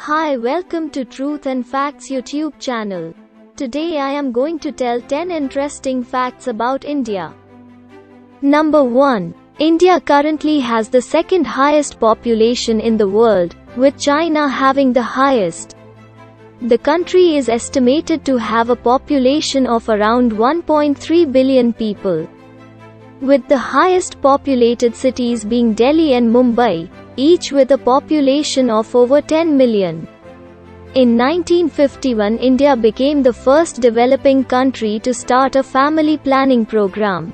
Hi, welcome to Truth and Facts YouTube channel. Today I am going to tell 10 interesting facts about India. Number 1. India currently has the second highest population in the world, with China having the highest. The country is estimated to have a population of around 1.3 billion people, with the highest populated cities being Delhi and Mumbai, each with a population of over 10 million. In 1951, India became the first developing country to start a family planning program.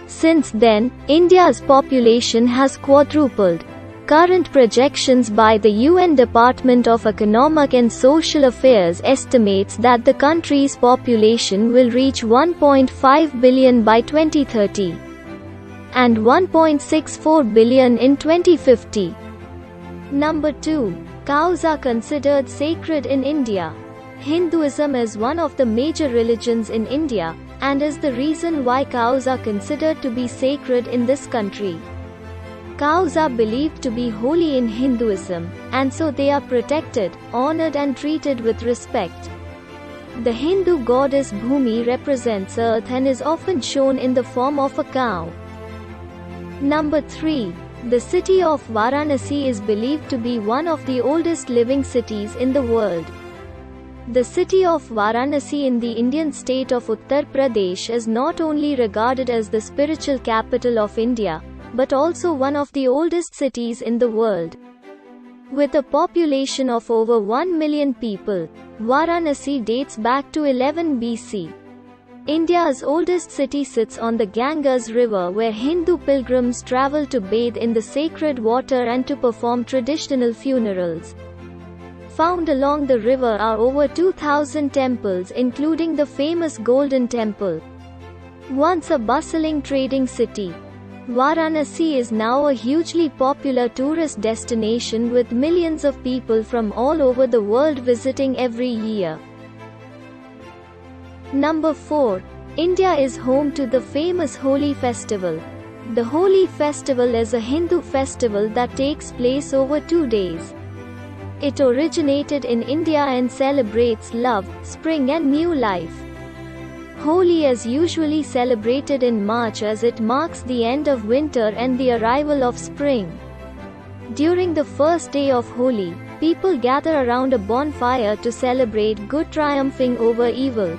Since then, India's population has quadrupled. Current projections by the UN Department of Economic and Social Affairs estimates that the country's population will reach 1.5 billion by 2030 and 1.64 billion in 2050. Number 2. Cows are considered sacred in India. Hinduism is one of the major religions in India, and is the reason why cows are considered to be sacred in this country. Cows are believed to be holy in Hinduism, and so they are protected, honored and treated with respect. The Hindu goddess Bhumi represents earth and is often shown in the form of a cow. Number 3. The city of Varanasi is believed to be one of the oldest living cities in the world. The city of Varanasi in the Indian state of Uttar Pradesh is not only regarded as the spiritual capital of India, but also one of the oldest cities in the world. With a population of over 1 million people, Varanasi dates back to 11 BC. India's oldest city sits on the Ganges River, where Hindu pilgrims travel to bathe in the sacred water and to perform traditional funerals. Found along the river are over 2,000 temples, including the famous Golden Temple. Once a bustling trading city, Varanasi is now a hugely popular tourist destination with millions of people from all over the world visiting every year. Number 4. India is home to the famous Holi festival. The Holi festival is a Hindu festival that takes place over 2 days. It originated in India and celebrates love, spring and new life. Holi is usually celebrated in March as it marks the end of winter and the arrival of spring. During the first day of Holi, people gather around a bonfire to celebrate good triumphing over evil.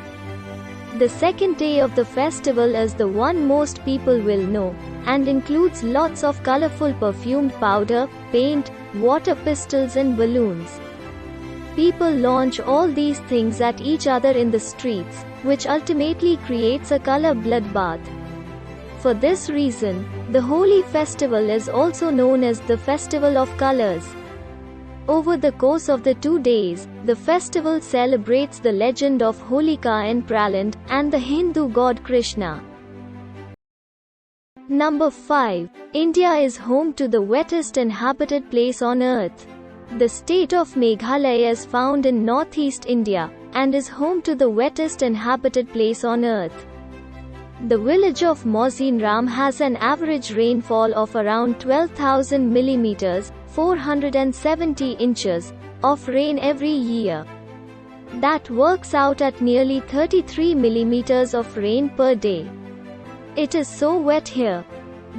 The second day of the festival is the one most people will know, and includes lots of colorful perfumed powder, paint, water pistols and balloons. People launch all these things at each other in the streets, which ultimately creates a color bloodbath. For this reason, the Holi festival is also known as the Festival of Colors. Over the course of the 2 days, the festival celebrates the legend of Holika and Prahlad, and the Hindu god Krishna. Number 5. India is home to the wettest inhabited place on earth. The state of Meghalaya is found in northeast India, and is home to the wettest inhabited place on earth. The village of Mauzinram has an average rainfall of around 12,000 millimeters, 470 inches, of rain every year. That works out at nearly 33 millimeters of rain per day. It is so wet here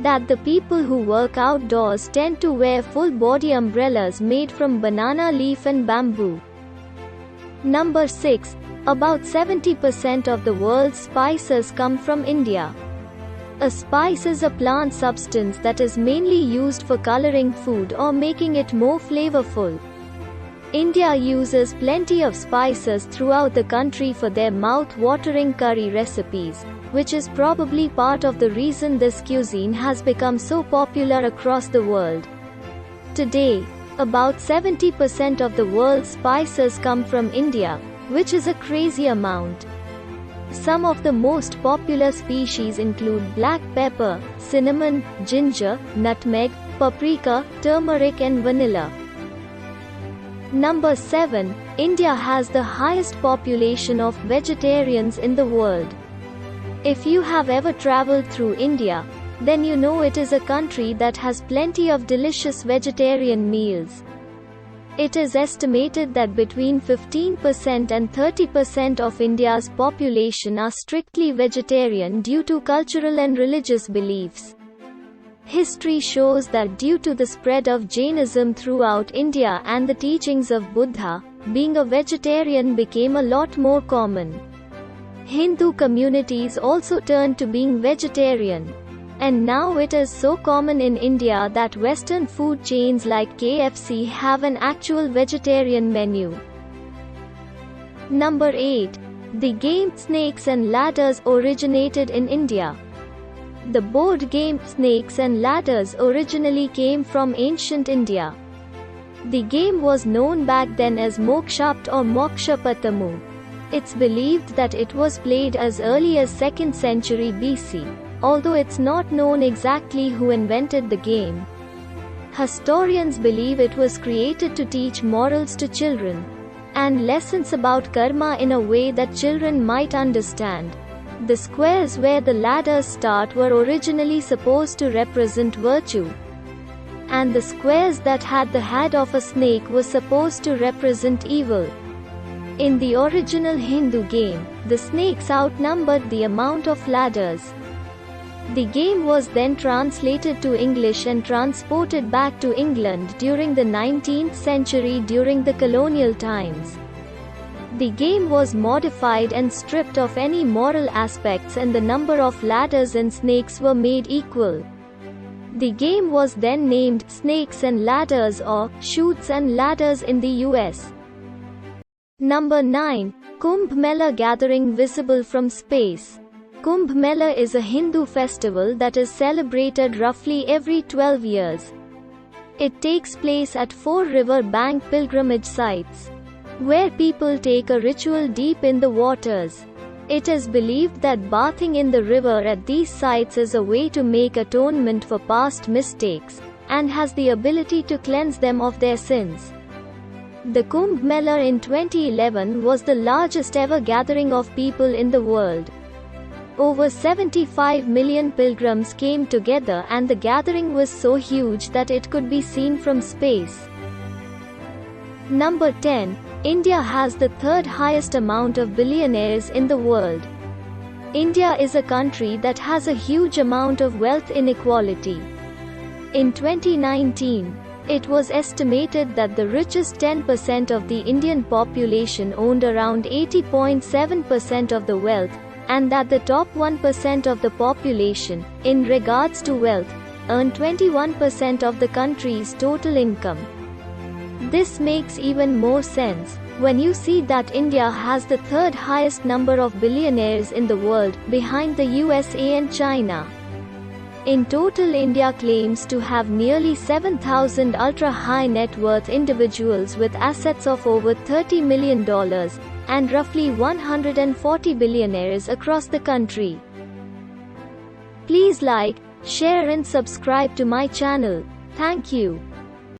that the people who work outdoors tend to wear full-body umbrellas made from banana leaf and bamboo. Number 6. About 70% of the world's spices come from India. A spice is a plant substance that is mainly used for coloring food or making it more flavorful. India uses plenty of spices throughout the country for their mouth-watering curry recipes, which is probably part of the reason this cuisine has become so popular across the world. Today, about 70% of the world's spices come from India, which is a crazy amount. Some of the most popular species include black pepper, cinnamon, ginger, nutmeg, paprika, turmeric and vanilla. Number 7. India has the highest population of vegetarians in the world. If you have ever traveled through India, then you know it is a country that has plenty of delicious vegetarian meals. It is estimated that between 15% and 30% of India's population are strictly vegetarian due to cultural and religious beliefs. History shows that due to the spread of Jainism throughout India and the teachings of Buddha, being a vegetarian became a lot more common. Hindu communities also turned to being vegetarian. And now it is so common in India that Western food chains like KFC have an actual vegetarian menu. Number 8. The game Snakes and Ladders originated in India. The board game Snakes and Ladders originally came from ancient India. The game was known back then as Mokshapt or Mokshapatamu. It's believed that it was played as early as 2nd century BC. Although it's not known exactly who invented the game. Historians believe it was created to teach morals to children, and lessons about karma in a way that children might understand. The squares where the ladders start were originally supposed to represent virtue, and the squares that had the head of a snake were supposed to represent evil. In the original Hindu game, the snakes outnumbered the amount of ladders. The game was then translated to English and transported back to England during the 19th century during the colonial times. The game was modified and stripped of any moral aspects, and the number of ladders and snakes were made equal. The game was then named Snakes and Ladders or Chutes and Ladders in the US. Number 9. Kumbh Mela gathering visible from space. Kumbh Mela is a Hindu festival that is celebrated roughly every 12 years. It takes place at 4 river bank pilgrimage sites, where people take a ritual deep in the waters. It is believed that bathing in the river at these sites is a way to make atonement for past mistakes, and has the ability to cleanse them of their sins. The Kumbh Mela in 2011 was the largest ever gathering of people in the world. Over 75 million pilgrims came together, and the gathering was so huge that it could be seen from space. Number 10. India has the 3rd highest amount of billionaires in the world. India is a country that has a huge amount of wealth inequality. In 2019, it was estimated that the richest 10% of the Indian population owned around 80.7% of the wealth, and that the top 1% of the population, in regards to wealth, earn 21% of the country's total income. This makes even more sense when you see that India has the 3rd highest number of billionaires in the world, behind the USA and China. In total, India claims to have nearly 7,000 ultra-high net worth individuals with assets of over $30 million, and roughly 140 billionaires across the country. Please like, share and subscribe to my channel. Thank you.